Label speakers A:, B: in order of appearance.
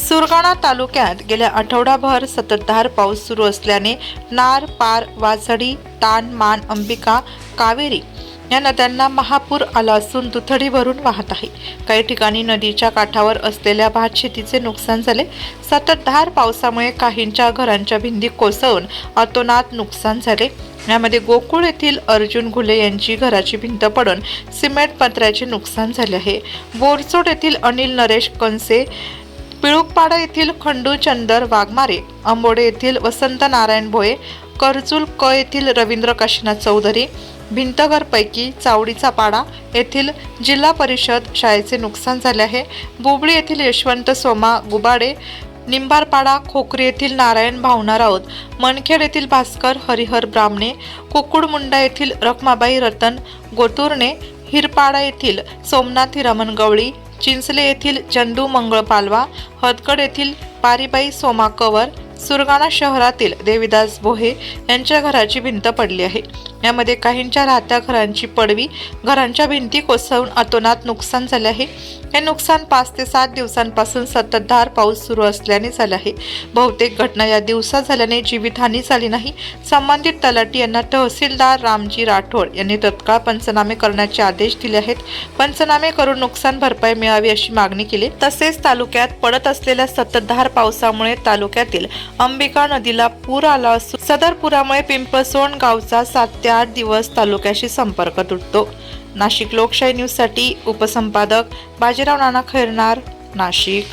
A: सुरगाणा तालुक्यात गेल्या आठवडाभर संततधार पाऊस सुरू असल्याने नार, पार, वाझडी, तान, मान, अंबिका, कावेरी या नद्यांना महापूर आला असून दुथडी भरून वाहत आहे। काही ठिकाणी नदीच्या काठावर असलेल्या भात शेतीचे नुकसान झाले। संततधार पावसामुळे काहींच्या घरांच्या भिंती कोसळून अतोनात नुकसान झाले। यामध्ये गोकुळ येथील अर्जुन घुले यांची घराची भिंत पडून सिमेंट पत्र्याचे नुकसान झाले आहे। बोरचोड येथील अनिल नरेश कंसे, पिळुकपाडा येथील खंडू चंदर वाघमारे, अंबोडे येथील वसंत नारायण भोये, करजुल क येथील रवींद्र काशीनाथ चौधरी, भिंतघरपैकी चावडीचा पाडा येथील जिल्हा परिषद शाळेचे नुकसान झाले आहे। बुबळी येथील यशवंत सोमा गुबाडे, निंबारपाडा खोकरी येथील नारायण भावना राऊत, मनखेड येथील भास्कर हरिहर ब्राह्मणे, कुकुडमुंडा येथील रखमाबाई रतन गोतुर्णे, हिरपाडा येथील सोमनाथ रमण गवळी, चिंचले येथील चंदू मंगळ पालवा, हदगड येथील पारीबाई सोमा कवर, सुरगाणा शहरातील देवीदास भोहे यांच्या घराची भिंत पडली आहे। यामध्ये काहींच्या राहत्या घरांची पडवी, घरांच्या भिंती कोसळून अतोनात नुकसान झाले आहे। हे नुकसान 5 ते 7 दिवसांपासून संततधार पाऊस सुरू असल्याने झाले आहे। बहुतेक घटना या दिवसात झाल्याने जीवितहानी झाली नाही। संबंधित तलाठी यांना तहसीलदार रामजी राठोड यांनी तत्काळ पंचनामे करण्याचे आदेश दिले आहेत। पंचनामे करून नुकसान भरपाई मिळावी अशी मागणी केली। तसेच तालुक्यात पडत असलेल्या संततधार पावसामुळे तालुक्यातील अंबिका नदीला पूर आला असून सदर पुरामुळे पिंपळसोंड गावचा 7 ते 8 दिवस तालुक्याशी संपर्क तुटतो। नाशिक लोकशाही न्यूज साठी उपसंपादक बाजीराव नाना खैरनार, नाशिक।